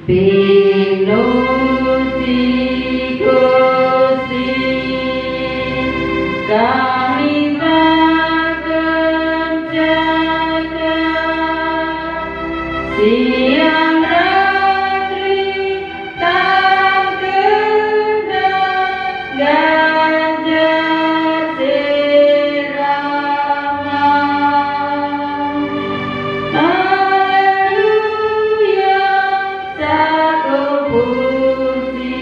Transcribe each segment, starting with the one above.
Pinuti Gusti kami takkan jaga siang ratri tak gendang ganjar sirama. Haleluya satu puji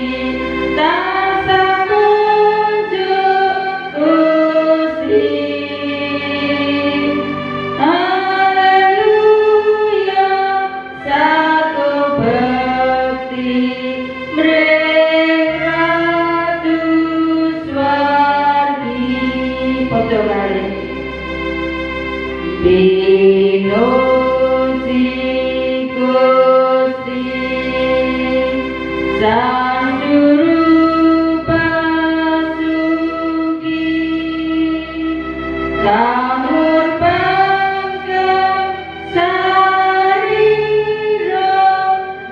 tak semujuk Gusti. Haleluya satu bekti mrehatu swargi. Padha kali Pinuti Gusti Sang Juru Basuki Kamur Bangga Sariro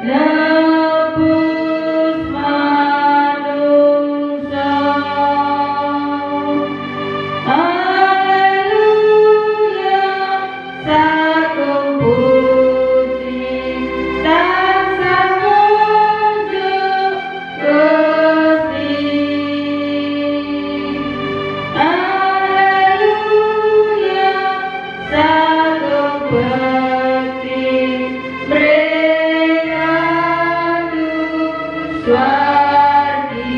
Nebus Manungsa. Haleluya satu puji tak semujuk Gusti. Haleluya satu bekti mrehatu swargi.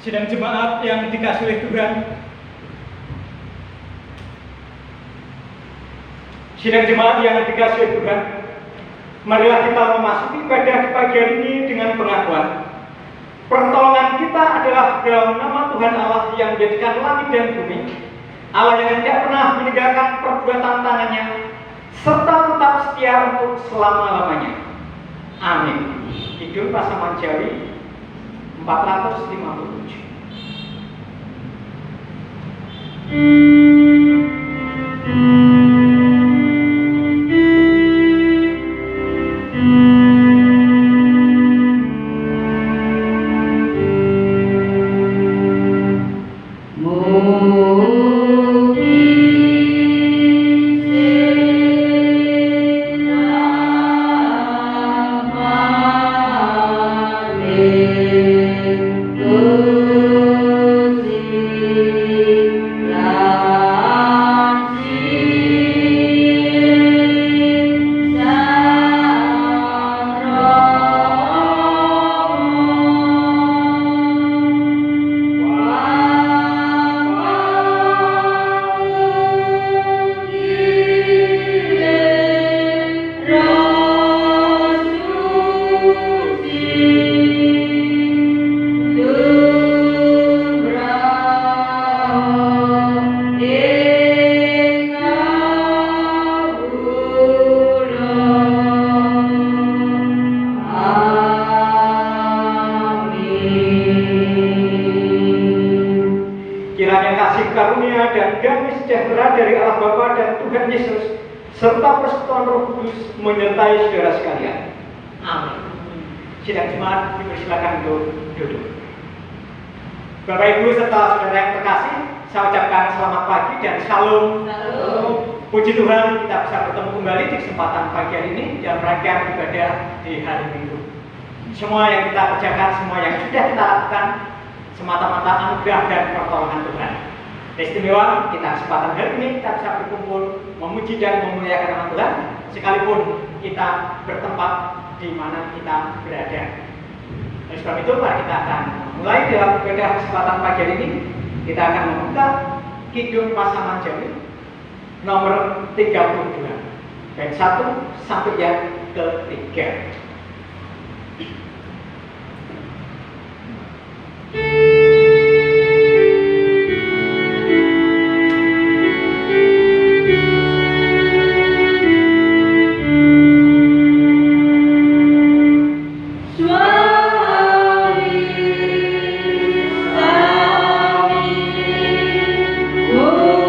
Sidang jemaat yang dikasihi oleh Tuhan, sidang jemaat yang dikasihi oleh Tuhan, marilah kita memasuki ibadah di pagi hari ini dengan pengakuan pertolongan kita adalah dalam nama Tuhan Allah yang menjadikan langit dan bumi, Allah yang tidak pernah meninggalkan perbuatan tangannya, serta tetap setia untuk selama-lamanya. Amin. Kidung Pasaman Jawi 457. Karunia dan damai sejahtera dari Allah Bapa dan Tuhan Yesus serta persekutuan Roh Kudus menyertai saudara sekalian. Amin. Sidang jemaat dipersilakan untuk duduk. Bapak Ibu serta saudara yang terkasih, saya ucapkan selamat pagi dan shalom. Puji Tuhan kita bisa bertemu kembali di kesempatan pagi hari ini dalam rangkaian ibadah di hari Minggu. Semua yang kita kerjakan, semua yang sudah kita lakukan semata-mata anugerah dan pertolongan Tuhan. Istimewa kita kesempatan hari ini kita bisa berkumpul memuji dan memuliakan nama Tuhan sekalipun kita bertempat di mana kita berada. Oleh sebab itu mari kita akan mulai dalam ibadah kesempatan pagi hari ini. Kita akan membuka Kidung Pasaman Jawi nomor 32 bait 1 sampai yang ke-3. Oh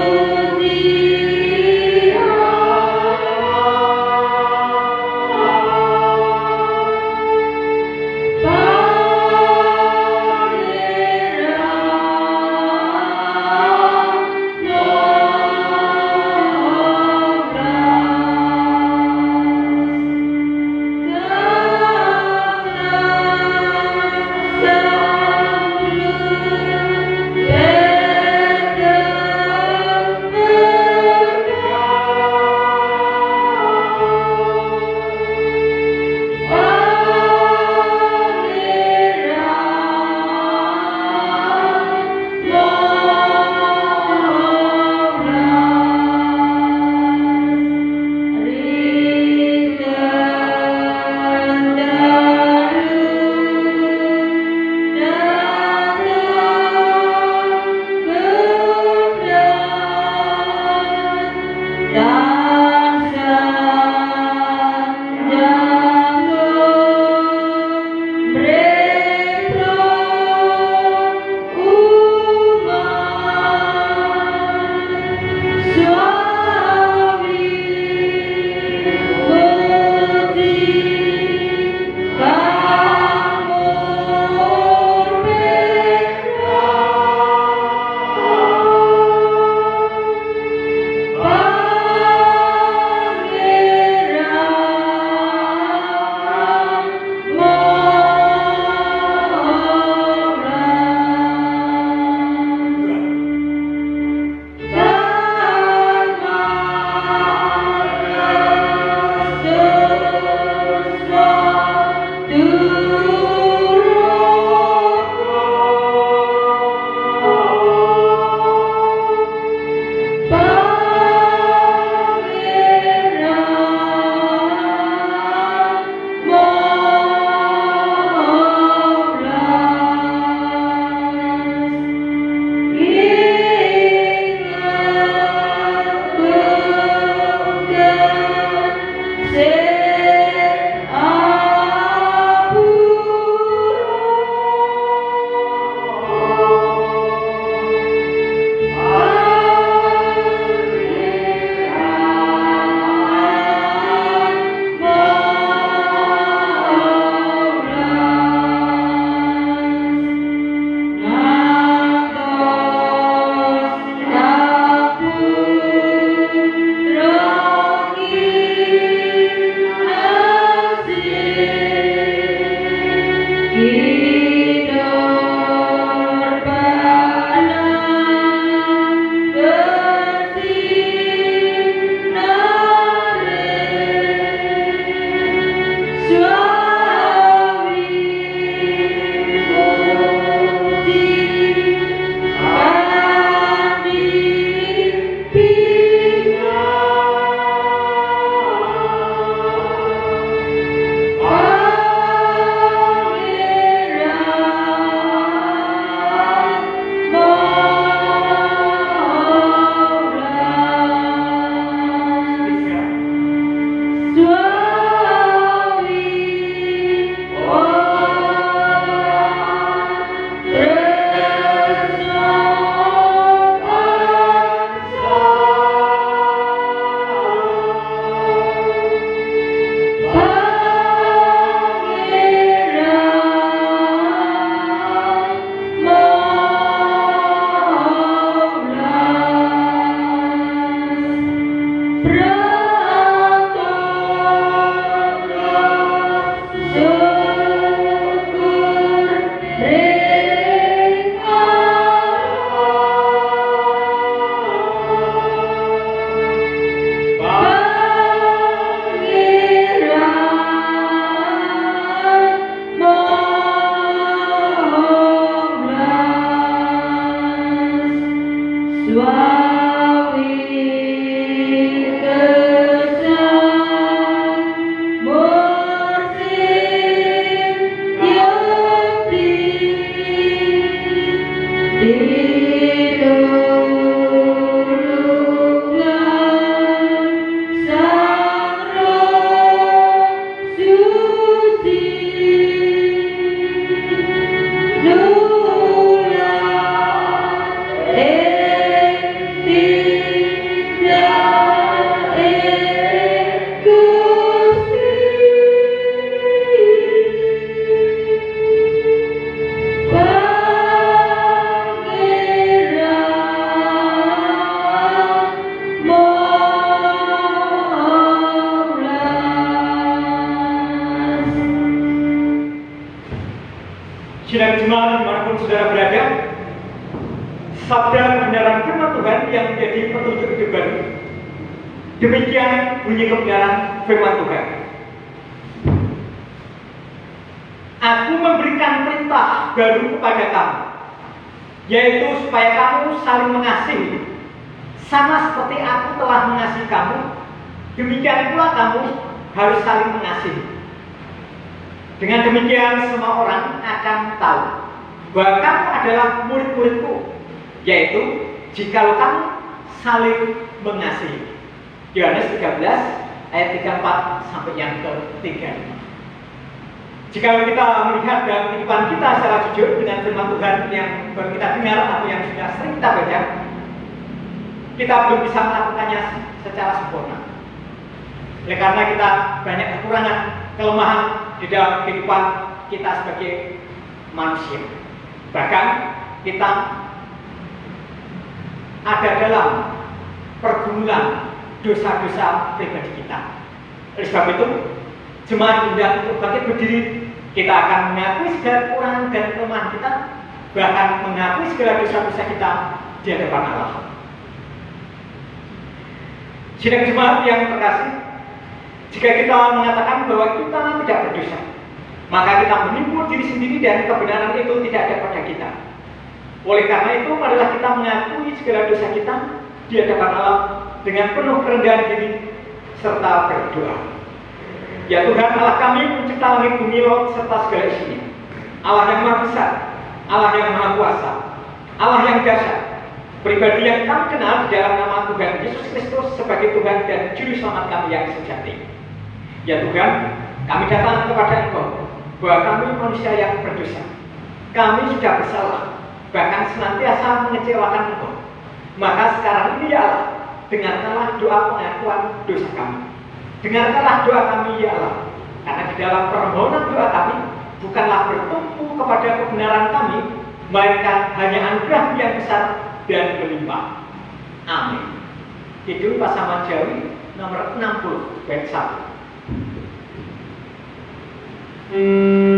Sidang jemaat dimanapun saudara berada, sabda kebenaran firman Tuhan yang menjadi petunjuk hidup baru. Demikian bunyi kebenaran firman Tuhan. Aku memberikan perintah baru kepada kamu, yaitu supaya kamu saling mengasihi, sama seperti aku telah mengasihi kamu, demikian pula kamu harus saling mengasihi. Dengan demikian semua orang akan tahu bahwa kamu adalah murid-muridku, yaitu jikalau kamu saling mengasihi. Yohanes 13 ayat 34 sampai yang ke-35. Jikalau kita melihat dalam kehidupan kita secara jujur dengan firman Tuhan yang baru kita dengar atau yang sudah sering kita baca, kita belum bisa melakukannya secara sempurna. Oleh karena kita banyak kekurangan, kelemahan di dalam kehidupan kita sebagai manusia. Bahkan kita ada dalam pergumulan dosa-dosa pribadi kita. Oleh sebab itu, jemaat diundang untuk bangkit berdiri. Kita akan mengakui segala kekurangan dan kelemahan kita, bahkan mengakui segala dosa-dosa kita di hadapan Allah. Sidang jemaat yang terkasih, jika kita mengatakan bahwa kita tidak berdosa, maka kita menipu diri sendiri dan kebenaran itu tidak ada pada kita. Oleh karena itu, marilah kita mengakui segala dosa kita di hadapan Allah dengan penuh kerendahan diri serta berdoa. Ya Tuhan Allah kami, pencipta langit bumi laut serta segala isinya, Allah yang maha besar, Allah yang maha kuasa, Allah yang dahsyat, pribadi yang kami kenal di dalam nama Tuhan Yesus Kristus sebagai Tuhan dan Juru Selamat kami yang sejati. Ya Tuhan, kami datang kepada Engkau bahwa kami manusia yang berdosa. Kami sudah bersalah, bahkan senantiasa mengecewakan Engkau. Maka sekarang ini ya Allah, dengarkanlah doa pengakuan dosa kami. Dengarkanlah doa kami ya Allah, karena di dalam permohonan doa kami bukanlah bertumpu kepada kebenaran kami, melainkan hanya anugerah yang besar dan berlimpah. Amin. Kidung Pasaman Jawi nomor 60 bait 1. Oh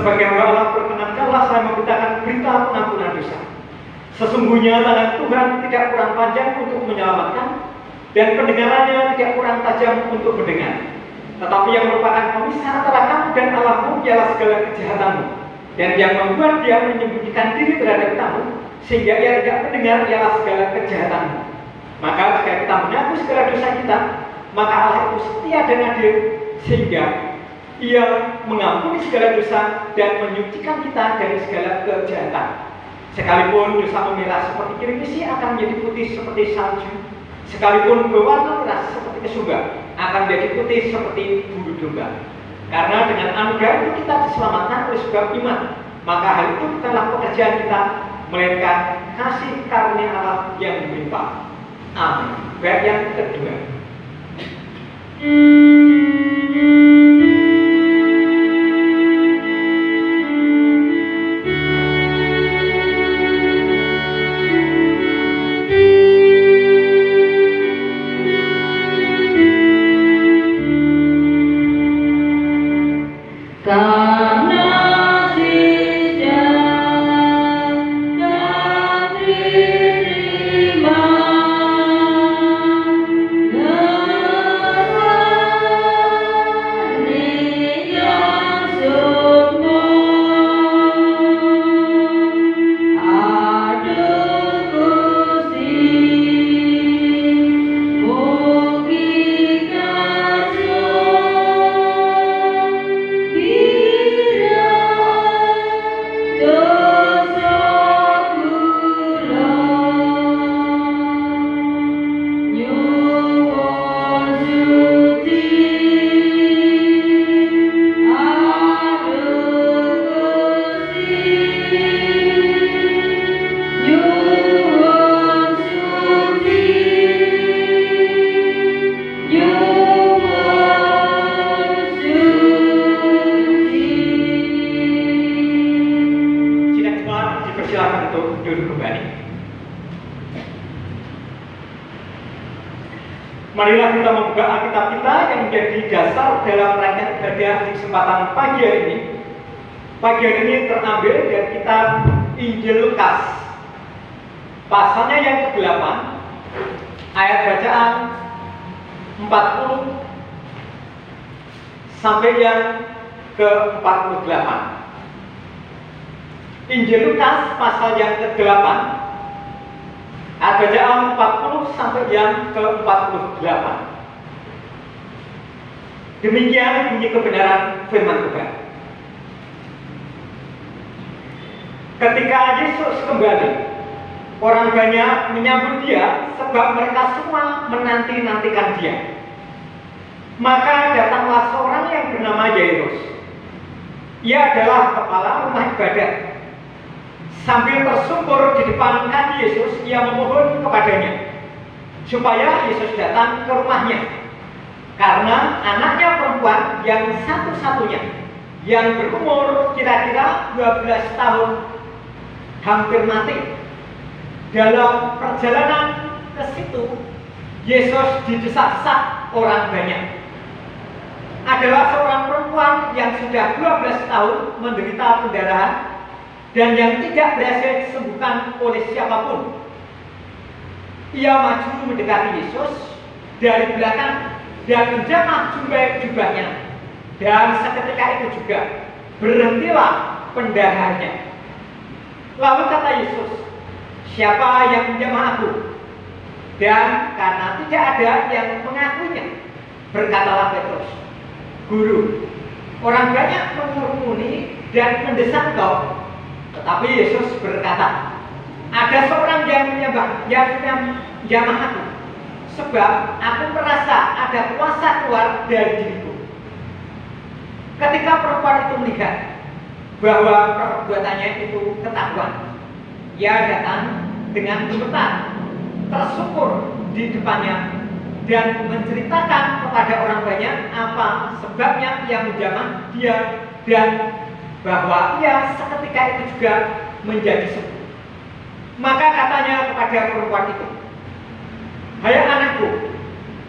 Sebagai hamba Allah, perkenankanlah saya memberitakan berita pengampunan dosa. Sesungguhnya tangan Tuhan tidak kurang panjang untuk menyelamatkan, dan pendengarannya tidak kurang tajam untuk mendengar. Tetapi yang merupakan pemisah antara kamu dan Allahmu ialah segala kejahatanmu, dan yang membuat dia menyembunyikan diri terhadap kamu sehingga ia tidak mendengar ialah segala kejahatanmu. Maka jika kita mengaku segala dosa kita, maka Allah itu setia dan adil sehingga ia mengampuni segala dosa dan menyucikan kita dari segala kejahatan. Sekalipun dosa memerah seperti kirmisi akan menjadi putih seperti salju, sekalipun berwarna merah seperti kesumba akan menjadi putih seperti bulu domba. Karena dengan anugerah itu kita diselamatkan oleh sebab iman, maka hal itu bukanlah pekerjaan kita, melainkan kasih karunia Allah yang melimpah. Amin. Bait yang kedua. Marilah kita membuka Alkitab kita yang menjadi dasar dalam rangkaian ibadah di kesempatan pagi hari ini. Pagi hari ini terambil dari kitab Injil Lukas, pasalnya yang ke-8, ayat bacaan 40 sampai yang ke-48. Injil Lukas pasal yang ke-8, ayat bacaan 40 sampai yang ke-48. Demikian bunyi kebenaran firman Tuhan. Ketika Yesus kembali, orang banyak menyambut dia sebab mereka semua menanti-nantikan dia. Maka datanglah seorang yang bernama Yairus. Ia adalah kepala rumah ibadat. Sambil tersungkur di depan kaki Yesus, ia memohon kepadanya supaya Yesus datang ke rumahnya, karena anaknya perempuan yang satu-satunya yang berumur kira-kira 12 tahun hampir mati. Dalam perjalanan ke situ, Yesus didesak-desak orang banyak. Adalah seorang perempuan yang sudah 12 tahun menderita pendarahan dan yang tidak berhasil disembuhkan oleh siapapun. Ia maju mendekati Yesus dari belakang dan menjamah jubahnya, dan seketika itu juga berhentilah pendarahannya. Lalu kata Yesus, "Siapa yang menjamah aku?" Dan karena tidak ada yang mengakuinya, berkatalah Petrus, "Guru, orang banyak mengurumuni dan mendesak Engkau." Tetapi Yesus berkata, "Ada seorang yang menjamah aku, sebab aku merasa ada kuasa keluar dari diriku." Ketika perempuan itu melihat bahwa perbuatannya itu ketahuan, ia datang dengan gemetar, tersungkur di depannya, dan menceritakan kepada orang banyak apa sebabnya ia menjamah dia dan bahwa ia seketika itu juga menjadi sembuh. Maka katanya kepada perempuan itu, "Hai anakku,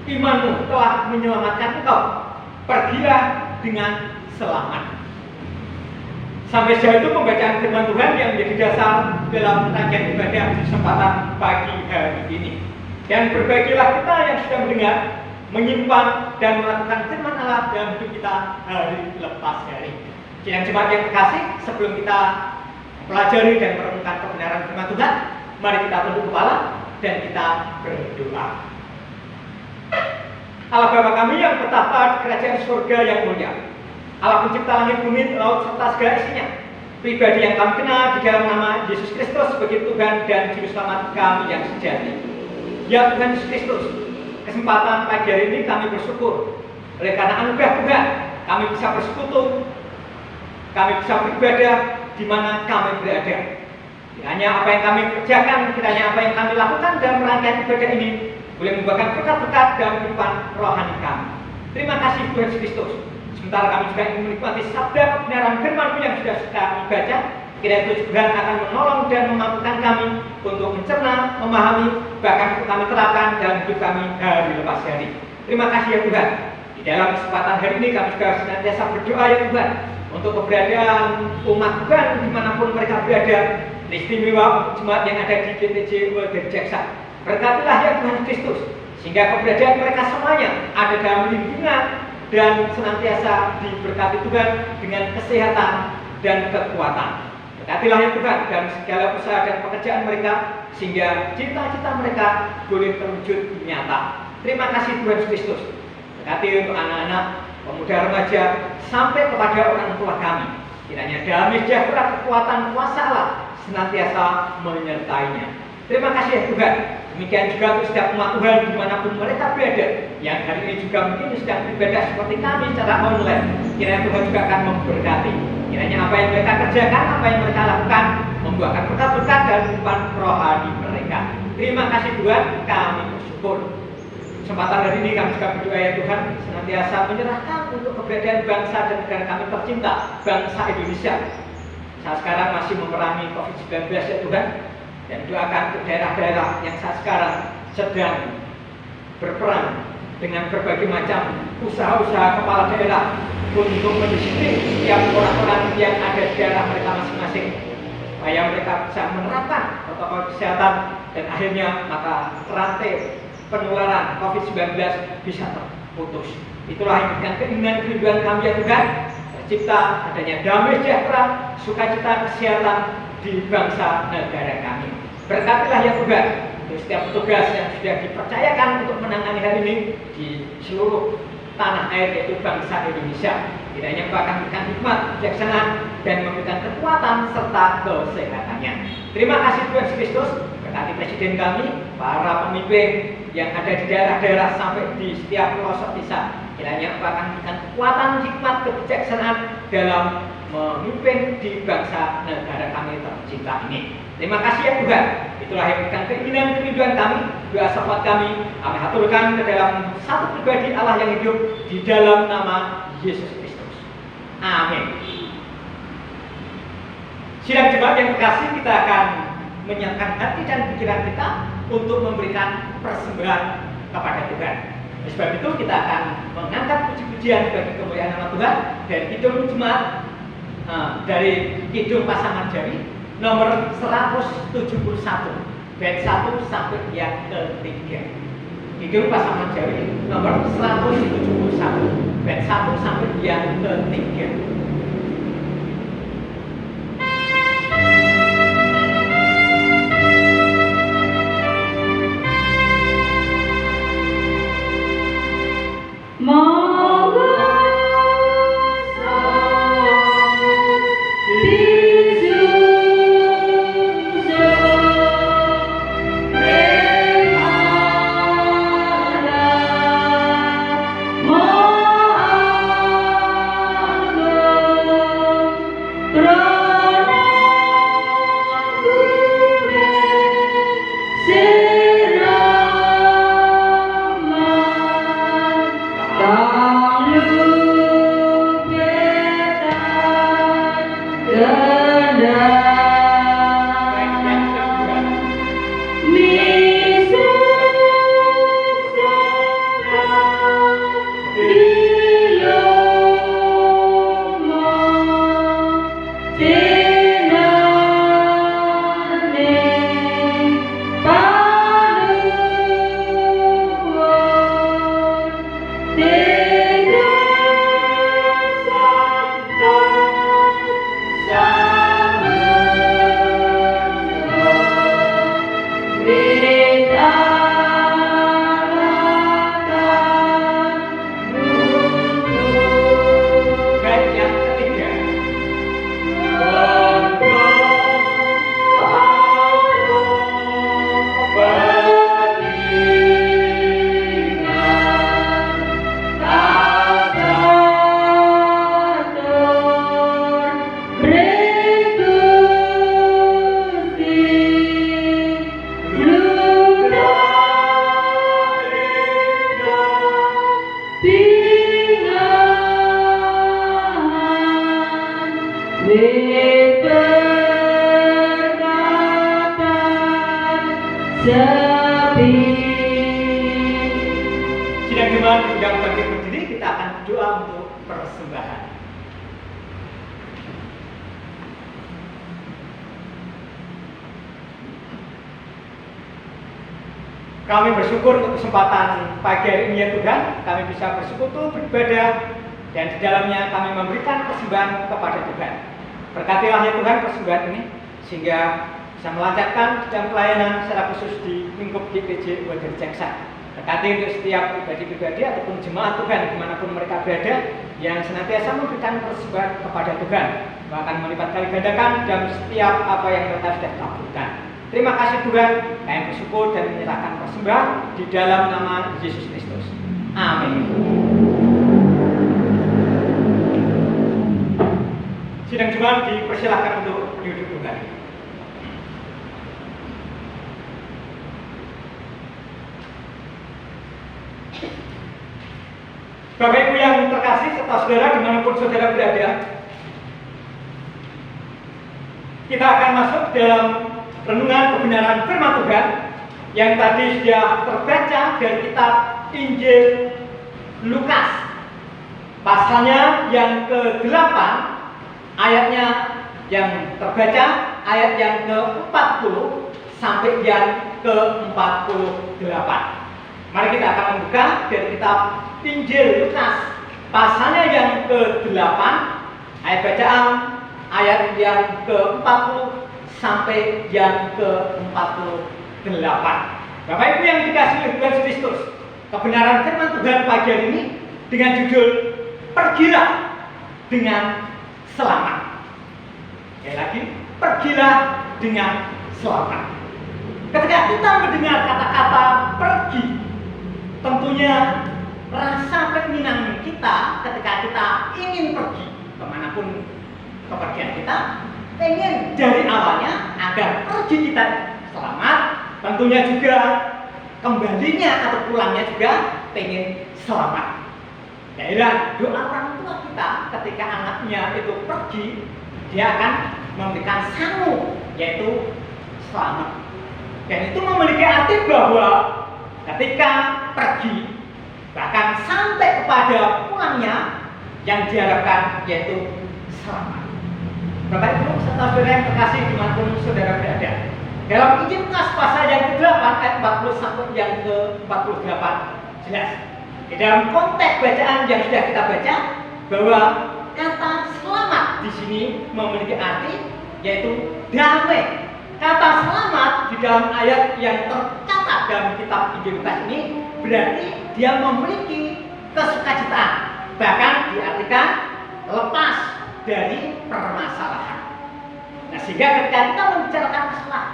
imanmu telah menyelamatkan engkau. Pergilah dengan selamat." Sampai sejauh itu pembacaan firman Tuhan yang menjadi dasar dalam rangkaian ibadah kesempatan pagi hari ini. Dan berbaikilah kita yang sudah mendengar, menyimpan dan melakukan firman Allah dalam hidup kita hari lepas hari. Sidang jemaat yang terkasih, sebelum kita pelajari dan merenungkan kebenaran firman Tuhan, mari kita tunduk kepala dan kita berdoa. Allah Bapa kami yang bertahta di kerajaan surga yang mulia, Allah pencipta langit bumi, laut serta segala isinya, pribadi yang kami kenal di dalam nama Yesus Kristus sebagai Tuhan dan Juru Selamat kami yang sejati. Ya Tuhan Yesus Kristus, kesempatan pagi hari ini kami bersyukur oleh karena anugerah Tuhan, kami bisa bersekutu, kami bisa beribadah di mana kami berada. Kiranya apa yang kami kerjakan, kiranya apa yang kami lakukan dalam rangkaian ibadah ini boleh membuahkan berkat-berkat dalam kehidupan rohani kami. Terima kasih Tuhan Yesus Kristus. Sementara kami juga ingin menikmati sabda kebenaran firman-Mu yang sudah kami baca, kiranya Tuhan akan menolong dan memampukan kami untuk mencerna, memahami, bahkan untuk kami terapkan dalam hidup kami hari lepas hari. Terima kasih ya Tuhan. Di dalam kesempatan hari ini kami juga senantiasa berdoa ya Tuhan untuk keberadaan umat Tuhan dimanapun mereka berada, istimewa jemaat yang ada di GTJ World Jaksa. Berkatilah ya Tuhan Kristus, sehingga keberadaan mereka semuanya ada dalam lindungan dan senantiasa diberkati Tuhan dengan kesehatan dan kekuatan. Berkatilah ya Tuhan dalam segala usaha dan pekerjaan mereka, sehingga cita-cita mereka boleh terwujud nyata. Terima kasih Tuhan Kristus. Berkati untuk anak-anak, pemuda remaja, sampai kepada orang tua kami. Kiranya damai sejahtera kekuatan kuasa Allah senantiasa menyertainya. Terima kasih ya Tuhan. Demikian juga untuk setiap umat Tuhan dimanapun mereka berada, yang hari ini juga mungkin sedang beribadah seperti kami secara online. Kiranya Tuhan juga akan memberkati. Kiranya apa yang mereka kerjakan, apa yang mereka lakukan, membuahkan berkat-berkat dalam kehidupan rohani mereka. Terima kasih Tuhan, kami bersyukur. Kesempatan hari ini kami juga berdoa ya Tuhan, senantiasa menyerahkan untuk keberadaan bangsa dan negara kami tercinta, bangsa Indonesia. Saat sekarang masih memerangi COVID-19 ya Tuhan, dan doakan ke daerah-daerah yang saat sekarang sedang berperang dengan berbagai macam usaha-usaha kepala daerah untuk mendisiplin setiap orang-orang yang ada di daerah mereka masing-masing, supaya mereka bisa menerapkan protokol kesehatan dan akhirnya maka rantai penularan COVID-19 bisa terputus. Itulah yang bukan keinginan kerinduan kami ya Tuhan, tercipta adanya damai sejahtera, sukacita, kesehatan di bangsa negara kami. Berkatilah ya Tuhan untuk setiap petugas yang sudah dipercayakan untuk menangani hari ini di seluruh tanah air yaitu bangsa Indonesia. Kiranya Engkau akan memberikan hikmat, kebijaksanaan, dan memberikan kekuatan serta kesehatannya. Terima kasih Tuhan Yesus Kristus. Berkati Presiden kami, para pemimpin yang ada di daerah-daerah sampai di setiap pelosok desa. Kiranya Engkau akan memberikan kekuatan, hikmat, kebijaksanaan dalam memimpin di bangsa negara kami tercinta ini. Terima kasih ya Tuhan. Itulah yang bukan keinginan kerinduan kami, doa syafaat kami haturkan ke dalam satu pribadi Allah yang hidup di dalam nama Yesus Kristus. Amin. Sidang jemaat yang terkasih, kita akan menyiapkan hati dan pikiran kita untuk memberikan persembahan kepada Tuhan. Oleh sebab itu kita akan mengangkat puji-pujian bagi kemuliaan nama Tuhan dari Kidung Jemaat dari Kidung Pasangan Jari nomor 171 bait 1 sampai yang ketiga. Kidung Pasangan Jari nomor 171 bait 1 sampai yang ketiga. Mo berkata sepi. Sidang jemaat undang bangkit berdiri, kita akan berdoa untuk persembahan. Kami bersyukur untuk kesempatan pagi hari ini ya Tuhan, kami bisa bersekutu, beribadah, dan di dalamnya kami memberikan persembahan kepada Tuhan. Berkatilah ya Tuhan persembahan ini, sehingga bisa melancarkan dan pelayanan secara khusus di lingkup GPJ Wadari Jaksa. Berkati untuk setiap pribadi-pribadi ataupun jemaat Tuhan dimanapun mereka berada, yang senantiasa memberikan persembahan kepada Tuhan, bahkan melipat kali gandakan dalam setiap apa yang mereka sudah lakukan. Terima kasih Tuhan, kami bersyukur dan menyerahkan persembahan di dalam nama Yesus Kristus. Amin. Sidang jemaat dipersilakan untuk duduk kembali. Bapak Ibu yang terkasih serta saudara dimanapun saudara berada, kita akan masuk dalam renungan kebenaran firman Tuhan yang tadi sudah terbaca dari kitab Injil Lukas, pasalnya yang ke-8, ayatnya yang terbaca ayat yang ke-40 sampai yang ke-48. Mari kita akan membuka dari kitab Injil Lukas, pasalnya yang ke-8, ayat bacaan ayat yang ke-40 sampai yang ke-48. Bapak Ibu yang dikasihi oleh Tuhan Kristus, kebenaran firman Tuhan pagi hari ini dengan judul Pergilah dengan Selamat. Sekali lagi, pergilah dengan selamat. Ketika kita mendengar kata-kata pergi, tentunya rasa keinginan kita ketika kita ingin pergi kemanapun kepergian kita, pengen dari awalnya agar pergi kita selamat, tentunya juga kembalinya atau pulangnya juga pengen selamat. Dan doa orang tua kita ketika anaknya itu pergi, dia akan memberikan sangu, yaitu selamat. Dan itu memiliki arti bahwa ketika pergi, bahkan sampai kepada pulangnya, yang diharapkan yaitu selamat. Bapak Ibu serta saudara yang terkasih dimanapun saudara berada, dalam Injil Lukas pasal yang ke-8 ayat 40 sampai yang ke-48 jelas. Di dalam konteks bacaan yang sudah kita baca bahwa kata selamat di sini memiliki arti yaitu damai. Kata selamat di dalam ayat yang tercatat dalam kitab Injil Lukas ini berarti dia memiliki kesukacitaan, bahkan diartikan lepas dari permasalahan. Nah, sehingga ketika kita membicarakan masalah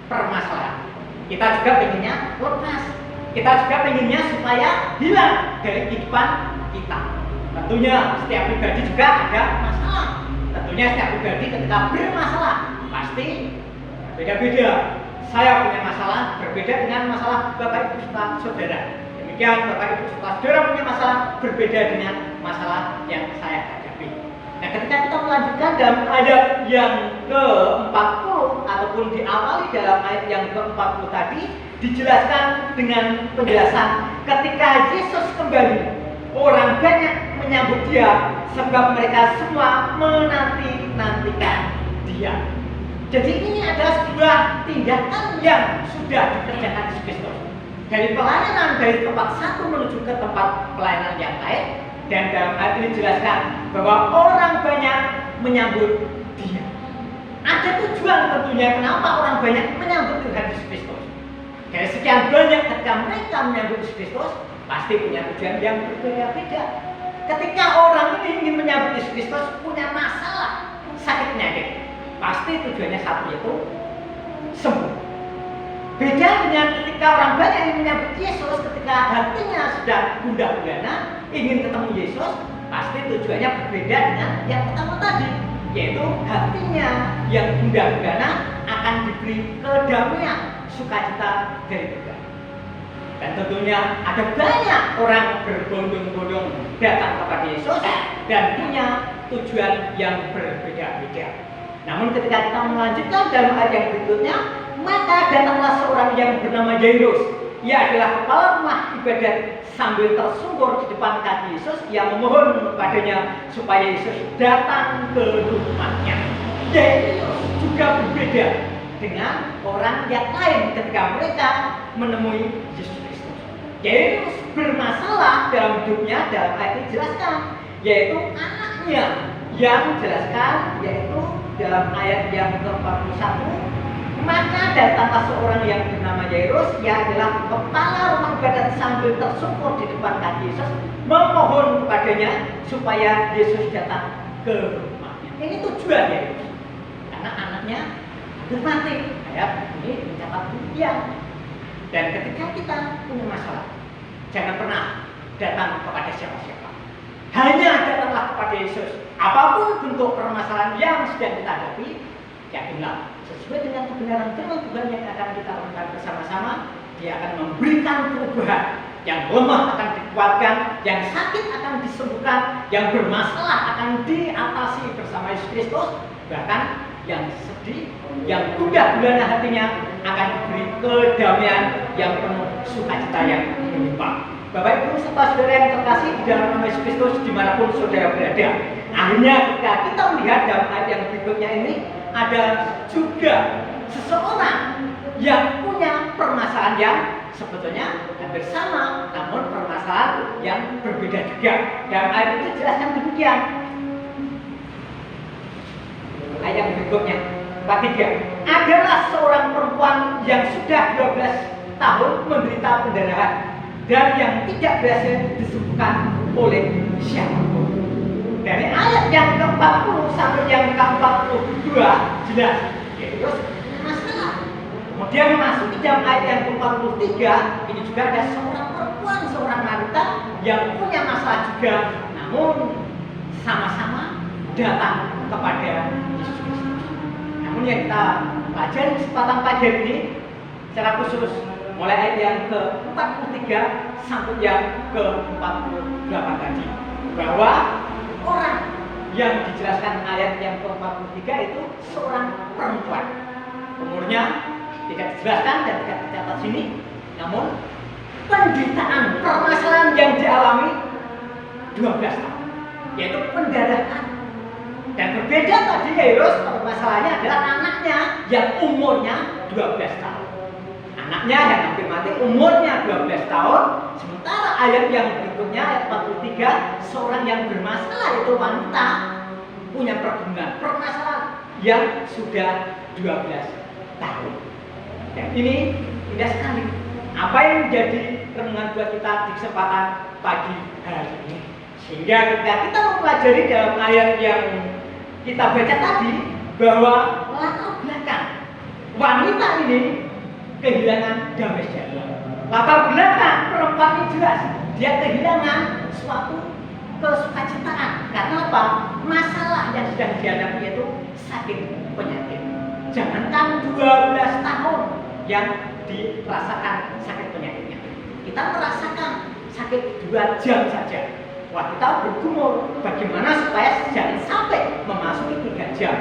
permasalahan, kita juga pengennya lepas. Kita juga pengennya supaya hilang dari kehidupan kita. Tentunya setiap pribadi juga ada masalah. Tentunya setiap pribadi ketika bermasalah pasti beda-beda. Saya punya masalah berbeda dengan masalah Bapak Ibu serta saudara. Demikian Bapak Ibu serta saudara punya masalah berbeda dengan masalah yang saya hadapi. Nah, ketika kita melanjutkan dalam ayat yang ke-40 ataupun diawali dalam ayat yang ke-40 tadi, dijelaskan dengan penjelasan ketika Yesus kembali, orang banyak menyambut dia sebab mereka semua menanti-nantikan dia. Jadi ini adalah sebuah tindakan yang sudah dikerjakan Yesus Kristus. Dari pelayanan dari tempat satu menuju ke tempat pelayanan yang lain. Dan dalam ayat ini dijelaskan bahwa orang banyak menyambut dia. Ada tujuan tentunya kenapa orang banyak menyambut Tuhan Yesus Kristus. Dari sekian banyak ketika mereka menyambut Yesus Kristus, pasti punya tujuan yang berbeda-beda. Ketika orang ini ingin menyambut Yesus Kristus punya masalah sakit penyakit, pasti tujuannya satu, yaitu sembuh. Beda dengan ketika orang banyak ingin menyambut Yesus, ketika hatinya sudah gundah gulana ingin ketemu Yesus, pasti tujuannya berbeda dengan yang pertama tadi, yaitu hatinya yang gundah gulana akan diberi kedamaian, sukacita dari Tuhan. Dan tentunya ada banyak orang berbondong-bondong datang kepada Yesus dan punya tujuan yang berbeda-beda. Namun ketika kita melanjutkan dalam ayat yang berikutnya, maka datanglah seorang yang bernama Jairus. Ia adalah kepala rumah ibadat. Sambil tersungkur di depan kaki Yesus, ia memohon kepadanya supaya Yesus datang ke rumahnya. Jairus juga berbeda dengan orang yang lain ketika mereka menemui Yesus Kristus. Jairus bermasalah dalam hidupnya, dalam ayat ini dijelaskan, yaitu anaknya yang dijelaskan, yaitu dalam ayat yang ke-41, maka datanglah seorang yang bernama Jairus, ia adalah kepala rumah ibadat, sambil tersungkur di depan kaki Yesus, memohon kepadanya supaya Yesus datang ke rumahnya. Ini tujuan Jairus, karena anaknya hampir mati. Ayat ini mencatat demikian. Dan ketika kita punya masalah, jangan pernah datang kepada siapa-siapa. Hanya datanglah kepada Yesus. Apapun bentuk permasalahan yang sedang kita hadapi, yakinlah sesuai dengan kebenaran firman Tuhan yang akan kita lakukan bersama-sama, dia akan memberikan perubahan. Yang lemah akan dikuatkan, yang sakit akan disembuhkan, yang bermasalah akan diatasi bersama Yesus Kristus, bahkan yang sedih, yang gundah gulana hatinya akan diberi kedamaian yang penuh sukacita yang melimpah. Bapak Ibu serta saudara yang terkasih di dalam nama Yesus Kristus dimanapun saudara berada, akhirnya ketika kita melihat dalam ayat yang berikutnya ini, ada juga seseorang yang punya permasalahan yang sebetulnya hampir sama, namun permasalahan yang berbeda juga. Dalam ayat itu jelaskan demikian. Ayat yang berikutnya, ketiga, adalah seorang perempuan yang sudah 12 tahun menderita pendarahan dan yang tidak berhasil disembuhkan oleh siapapun. Dari ayat yang ke-40 sampai yang ke-42 jelas, yaitu masalah. Kemudian masuk ke dalam ayat yang ke-43, ini juga ada seorang perempuan, seorang wanita yang punya masalah juga, namun sama-sama datang kepada Yesus Kristus. Namun yang kita pelajari kesempatan pagi ini secara khusus mulai ayat yang ke-43 sampai yang ke-48 tadi, bahwa orang yang dijelaskan ayat yang ke-43 itu seorang perempuan. Umurnya tidak dijelaskan dan tidak dicatat sini, namun penderitaan, permasalahan yang dialami 12 tahun, yaitu pendarahan. Dan berbeda tadi Jairus, permasalahannya adalah anaknya yang umurnya 12 tahun. Anaknya yang hampir mati umurnya 12 tahun. Sementara ayat yang berikutnya, ayat 43, seorang yang bermasalah itu wanita punya permasalahan yang sudah 12 tahun. Dan ini indah sekali. Apa yang menjadi renungan buat kita di kesempatan pagi hari ini. Sehingga ketika kita mempelajari dalam ayat yang kita baca tadi, bahwa latar belakang wanita ini kehilangan damai sejahtera. Latar belakang perempuan ini jelas, dia kehilangan suatu kesukacitaan. Karena apa? Masalah yang sedang dihadapi itu sakit penyakit. Jangankan 12 tahun yang dirasakan sakit penyakitnya, kita merasakan sakit 2 jam saja. Wah, kita bergumul bagaimana supaya jangan sampai memasuki 3 jam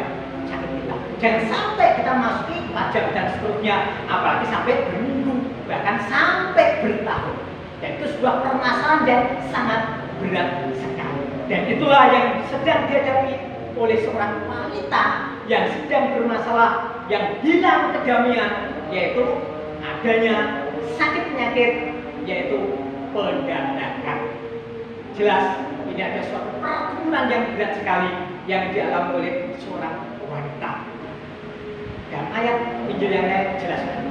sakit kita. Jangan sampai kita masuki 4 jam dan seterusnya, apalagi sampai berminggu, bahkan sampai bertahun. Dan itu sebuah permasalahan yang sangat berat sekali. Dan itulah yang sedang dihadapi oleh seorang wanita yang sedang bermasalah, yang hilang kedamaian, yaitu adanya sakit penyakit, yaitu pendarahan. Jelas ini ada suatu pergumulan yang berat sekali yang dialami oleh seorang wanita. Dan ayat Injil yang lain jelaskan,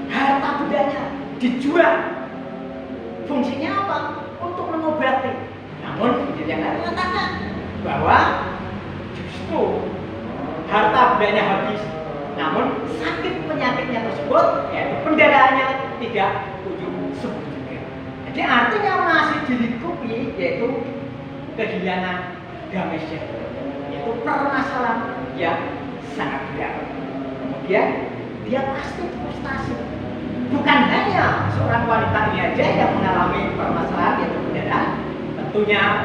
harta bendanya dijual. Fungsinya apa? Untuk mengobati. Namun Injil yang lain mengatakan bahwa justru harta bendanya habis, namun sakit penyakitnya tersebut, yaitu pendarahannya, tidak kunjung sembuh. Jadi artinya masih dilingkupi, yaitu kehilangan damai sejahtera, yaitu permasalahan yang sangat berat. Kemudian dia pasti frustasi. Bukan hanya seorang wanita ini aja yang mengalami permasalahan yaitu pendarahan, tentunya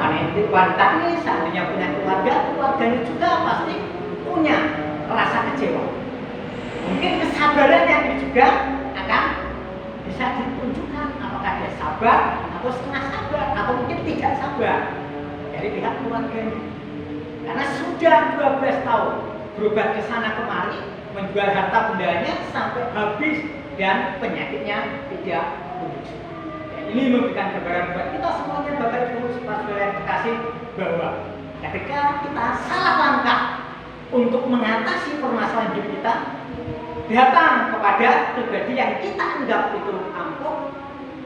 wanita ini seandainya punya keluarga, keluarganya juga pasti punya rasa kecewa. Mungkin kesabarannya ini juga akan bisa ditunjukkan apakah dia sabar atau setengah sabar atau mungkin tidak sabar dari pihak keluarganya. Karena sudah 12 tahun berobat ke sana kemari, menjual harta bendanya sampai habis dan penyakitnya tidak sembuh. Ini memberikan gambaran buat kita semuanya, Bapak Ibu saudara yang terkasih, bahwa ketika kita salah langkah untuk mengatasi permasalahan hidup kita, datang kepada pribadi yang kita anggap itu ampuh,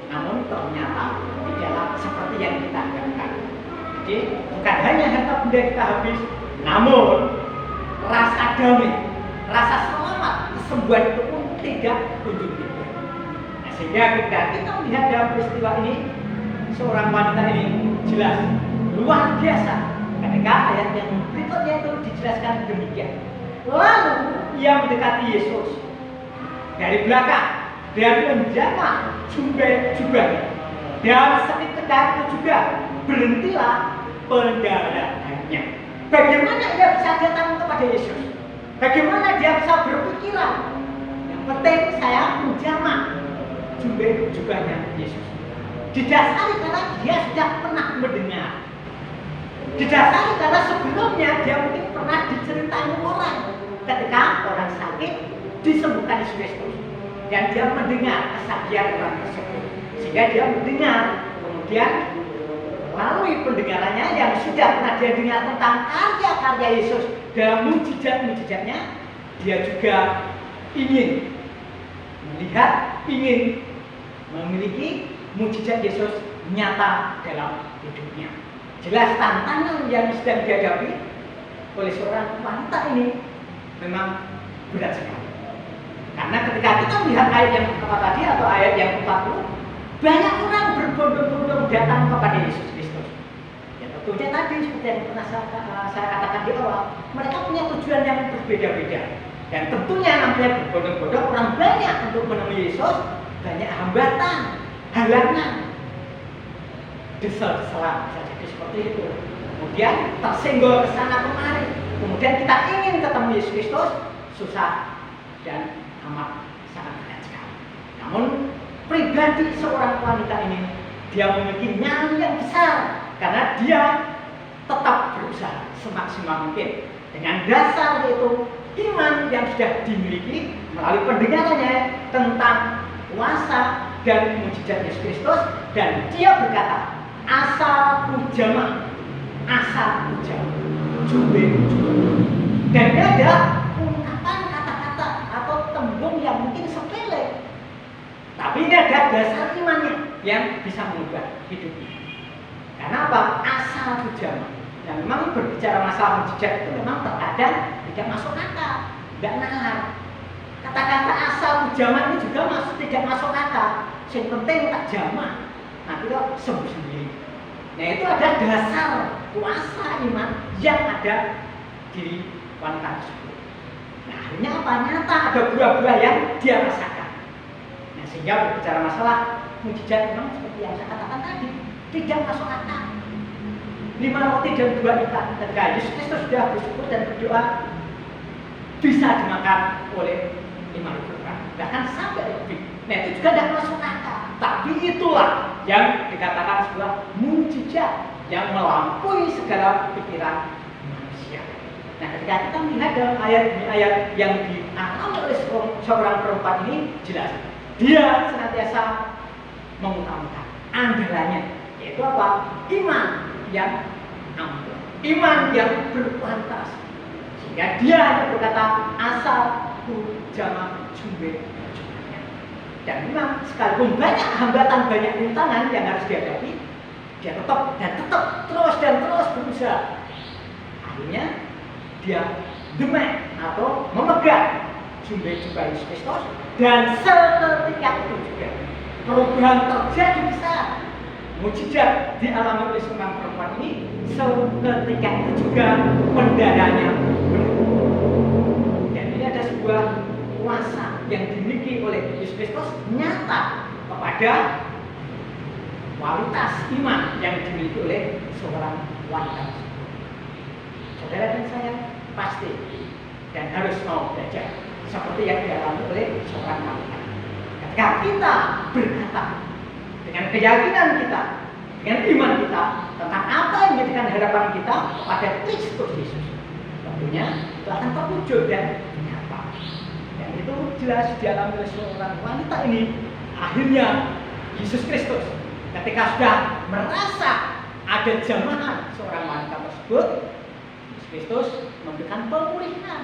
namun ternyata tidaklah seperti yang kita harapkan. Jadi bukan hanya harta benda kita habis, namun rasa damai, rasa selamat, kesembuhan itu pun tidak kunjung tiba. Nah, sehingga ketika kita melihat dalam peristiwa ini, seorang wanita ini jelas luar biasa. Ketika ayat yang berikutnya itu dijelaskan demikian. Lalu ia mendekati Yesus dari belakang dan menjamah jubahnya. Dan seketika itu juga berhentilah pendarahannya. Bagaimana ia bisa datang kepada Yesus? Bagaimana dia bisa berpikiran? Yang penting saya menjamah jubahnya Yesus. Didasari karena dia sudah pernah mendengar. Didasari karena sebelumnya dia mungkin pernah diceritain orang ketika orang sakit disembuhkan Yesus Kristus, dan dia mendengar kesaksian orang tersebut, sehingga dia mendengar, kemudian melalui pendengarannya yang sudah pernah dia dengar tentang karya-karya Yesus dalam mujizat-mujizatnya, dia juga ingin melihat, ingin memiliki mujizat Yesus nyata dalam hidupnya. Jelas tantangan yang sedang dihadapi oleh seorang wanita ini memang berat sekali. Karena ketika kita melihat ayat yang pertama tadi atau ayat yang 40, banyak orang berbondong-bondong datang kepada Yesus Kristus. Ya tentunya tadi seperti yang pernah saya katakan di awal, mereka punya tujuan yang berbeda-beda. Dan tentunya namanya berbondong-bondong orang banyak untuk menemui Yesus, banyak hambatan, halangan, desel-deselan, bisa jadi seperti itu. Kemudian tersenggol ke sana kemari. Kemudian kita ingin ketemu Yesus Kristus, susah dan amat sangat berat sekali. Namun pribadi seorang wanita ini, dia memiliki nyali yang besar karena dia tetap berusaha semaksimal mungkin dengan dasar yaitu iman yang sudah dimiliki melalui pendengarannya tentang kuasa dan mujizat Yesus Kristus, dan dia berkata, asal jamah, jubah. Dan ada ungkapan kata-kata atau tembung yang mungkin sepele, tapi ini ada dasar imannya yang bisa mengubah hidupnya. Karena apa? Asal jamah. Dan memang berbicara masalah mujizat itu memang terkadang tidak masuk akal, tidak nalar. Kata-kata asal jamah ini juga tidak masuk akal. Yang penting tak jamah, nanti kok sembuh sendiri. Nah itu ada dasar kuasa iman yang ada di wanita tersebut. Nah akhirnya apa? Nyata ada buah-buah yang dia rasakan. Nah sehingga berbicara masalah mujizat memang seperti yang saya katakan tadi, tidak masuk akal. 5 roti dan 2 ikan, ketika Yesus Kristus sudah bersyukur dan berdoa, bisa dimakan oleh 5.000 orang, bahkan sampai lebih. Nah itu juga tidak masuk akal. Tapi itulah yang dikatakan sebuah mujizat yang melampaui segala pikiran manusia. Nah ketika kita melihat dalam ayat yang dialami oleh seorang perempuan ini, jelas dia senantiasa mengutamakan andalannya, yaitu apa? Iman yang ampuh, iman yang berkualitas, sehingga dia hanya berkata asal ku jamah jubahnya. Dan memang sekalipun banyak hambatan, banyak rintangan yang harus dihadapi, dia tetap terus berusaha. Akhirnya dia demek atau memegang jubah Yesus Kristus, dan seketika itu juga perubahan terjadi besar. Mujizat dialami oleh seorang perempuan ini, seketika itu juga pendarahannya berhenti. Dan ini ada sebuah kuasa yang dimiliki oleh Yesus Kristus nyata kepada kualitas iman yang dimiliki oleh seorang wanita. Saudara dan saya pasti dan harus mau belajar seperti yang dialami oleh seorang wanita. Ketika kita berkata dengan keyakinan kita, dengan iman kita tentang apa yang menjadikan harapan kita kepada Kristus Yesus, tentunya itu akan terwujud dan nyata. Dan itu jelas dialami oleh seorang wanita ini. Akhirnya Yesus Kristus ketika sudah merasa ada jamahan seorang wanita tersebut, Yesus Kristus memberikan pemulihan,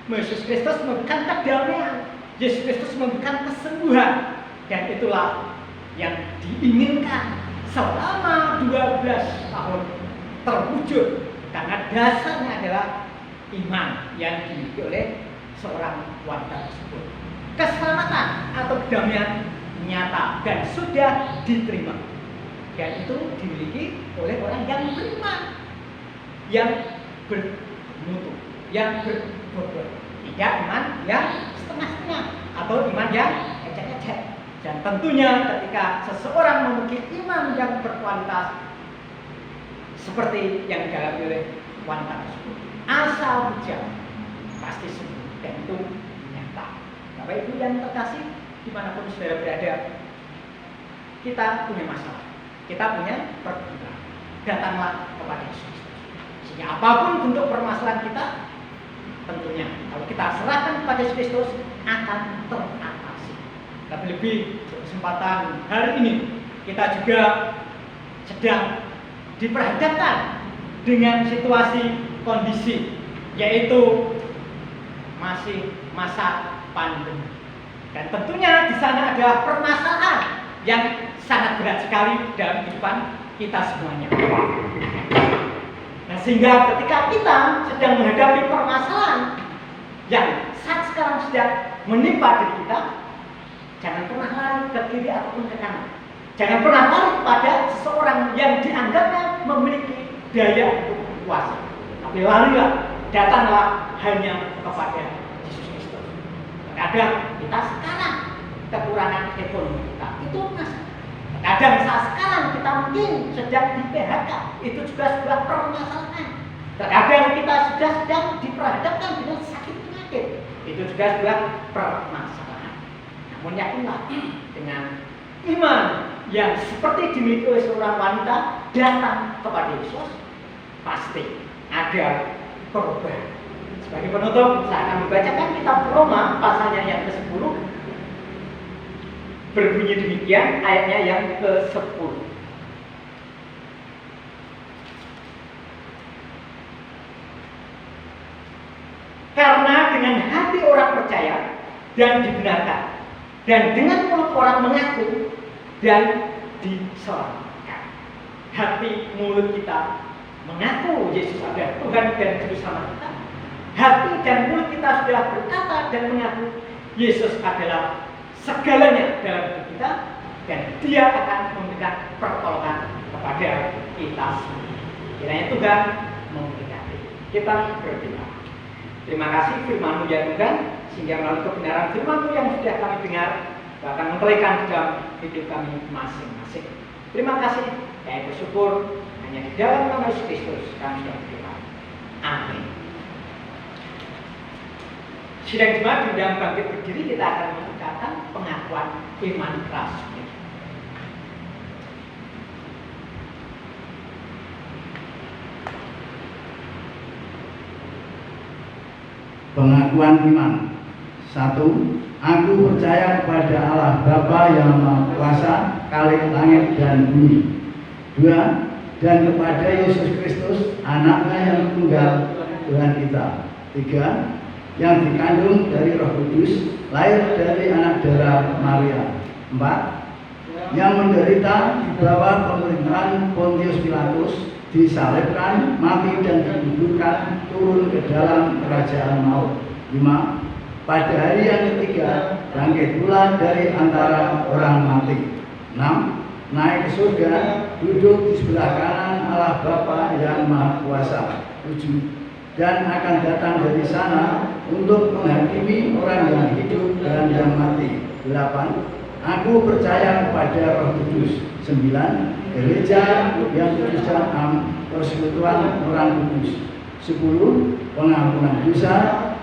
Yesus Kristus memberikan kedamaian, Yesus Kristus memberikan kesembuhan. Dan itulah yang diinginkan selama 12 tahun terwujud, karena dasarnya adalah iman yang dimiliki oleh seorang wanita tersebut. Keselamatan atau kedamaian nyata dan sudah diterima, dan itu dimiliki oleh orang yang beriman, yang bermutu, yang berbobot, tidak iman yang setengah-setengah atau iman yang ecek-ecek. Dan tentunya ketika seseorang memiliki iman yang berkualitas seperti yang dialami oleh wanita tersebut, asal hujan pasti sembuh, dan itu nyata. Bapak Ibu yang terkasih, dimanapun saudara berada, kita punya masalah, kita punya pergumulan, datanglah kepada Yesus. Sehingga apapun bentuk permasalahan kita, tentunya kalau kita serahkan kepada Yesus Kristus akan teratasi. Tapi lebih kesempatan hari ini kita juga sedang diperhadapkan dengan situasi kondisi, yaitu masih masa pandemi. Dan tentunya di sana ada permasalahan yang sangat berat sekali dalam kehidupan kita semuanya. Nah, sehingga ketika kita sedang menghadapi permasalahan yang saat sekarang sedang menimpa diri kita, jangan pernah lari ke kiri ataupun ke kanan. Jangan pernah lari kepada seseorang yang dianggapnya memiliki daya untuk berkuasa. Tapi larilah, datanglah hanya kepada Yesus Kristus. Kadang kita sekarang kekurangan ekonomi kita, itu masalah. Kadang saat sekarang kita mungkin sedang di PHK, itu juga sebuah permasalahan. Terkadang kita sudah sedang diperhadapkan dengan sakit penyakit, itu juga sebuah permasalahan. Namun yakinlah dengan iman yang seperti dimiliki oleh seorang wanita datang kepada Yesus, pasti ada perubahan. Sebagai penutup, saya akan membacakan kitab Roma pasalnya yang ke-10. Berbunyi demikian ayatnya yang ke-10. Karena dengan hati orang percaya dan dibenarkan, dan dengan mulut orang mengaku dan diselamatkan. Hati mulut kita mengaku Yesus adalah Tuhan dan Juru Selamat kita. Hati dan mulut kita sudah berkata dan mengaku Yesus adalah segalanya dalam hidup kita, dan Dia akan memberikan pertolongan kepada kita semua. Kiranya Tuhan memberkati. Kita berdoa. Terima kasih firman-Mu ya Tuhan, sehingga melalui kebenaran firman-Mu yang sudah kami dengar akan memberikan dalam hidup kami masing-masing. Terima kasih, kami bersyukur hanya di dalam nama Yesus Kristus kami sudah berdoa. Amin. Sidang jemaat diundang bangkit berdiri, kita akan mengucapkan pengakuan iman rasmi. Pengakuan iman. 1. Aku percaya kepada Allah Bapa yang Maha Kuasa, Khalik langit dan bumi. 2. Dan kepada Yesus Kristus, Anaknya yang tunggal, Tuhan kita. 3. Yang dikandung dari Roh Kudus, lahir dari anak darah Maria. 4. Yang menderita di bawah pemerintahan Pontius Pilatus, disalibkan, mati dan dikuburkan, turun ke dalam kerajaan maut. 5. Pada hari yang ketiga, bangkit pula dari antara orang mati. 6. Naik ke surga, duduk di sebelah kanan Allah Bapa yang Maha Kuasa. 7. Dan akan datang dari sana untuk menghakimi orang yang hidup dan yang mati. 8. Aku percaya kepada Roh Kudus, 9. Gereja yang kudus dan am, persekutuan orang kudus. 10. Pengampunan dosa.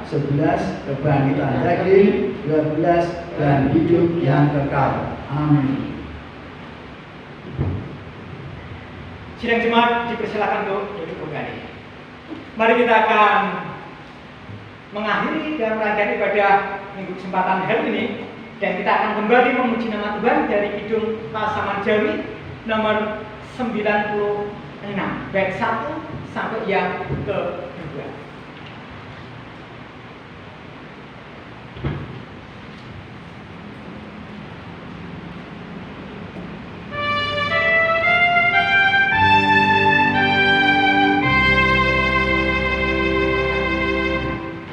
11. Kebangkitan daging. 12. Dan hidup yang kekal. Amin. Sidang jemaat dipersilakan untuk duduk kembali. Mari kita akan mengakhiri dan rangkaian ibadah minggu kesempatan hari ini, dan kita akan kembali memuji nama Tuhan dari Kidung Pasaman Jawi nomor 96 bait 1 sampai yang ke-2.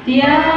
Tiada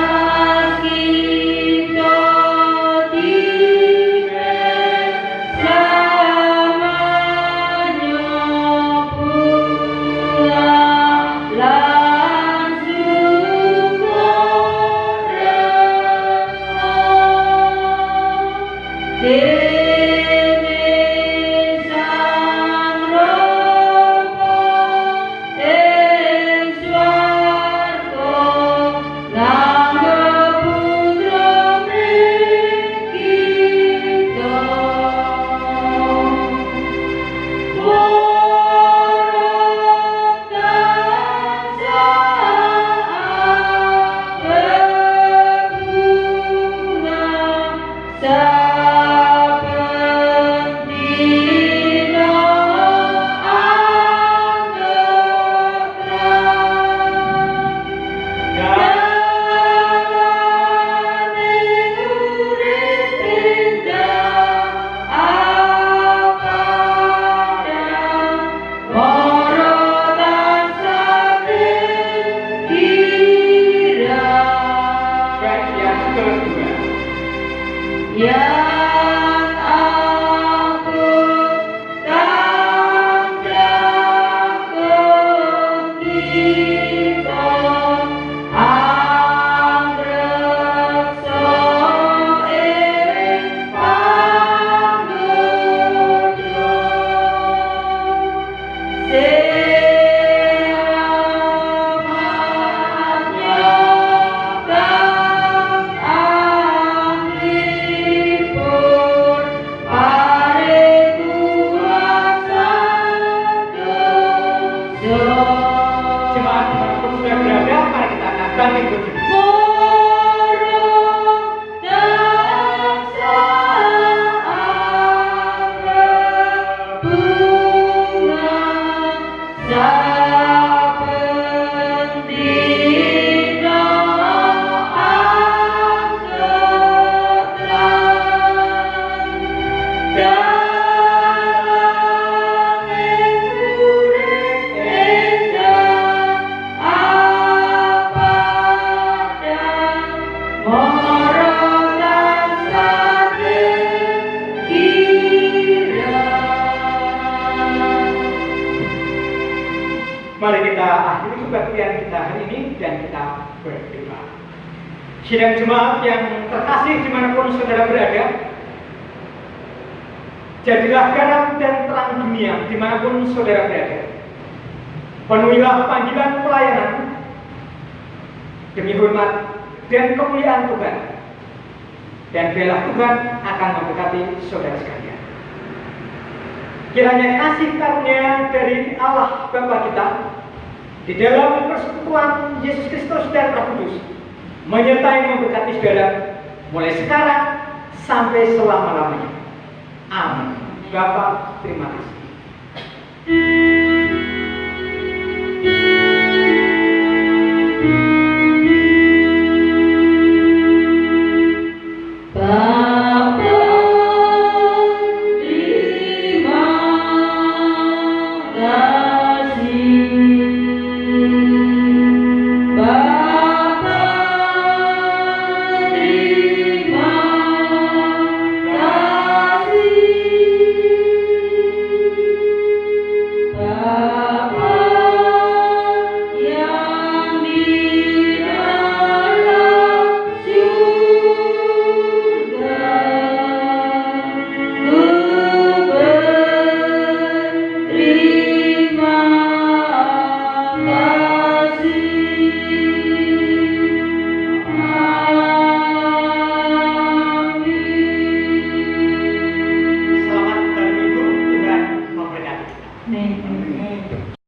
kita selamanya pulang langsung berdoa. Mari kita akhiri kebaktian kita hari ini dan kita berdoa. Sidang jemaat yang terkasih dimanapun saudara berada, jadilah garam dan terang dunia dimanapun saudara berada. Penuhilah panggilan pelayanan demi hormat dan kemuliaan Tuhan, dan biarlah Tuhan akan memberkati saudara sekalian. Kiranya kasih karunia dari Allah Bapa kita di dalam persekutuan Yesus Kristus dan Roh Kudus menyertai memberkati saudara mulai sekarang sampai selama-lamanya. Amin. Bapa, terima kasih.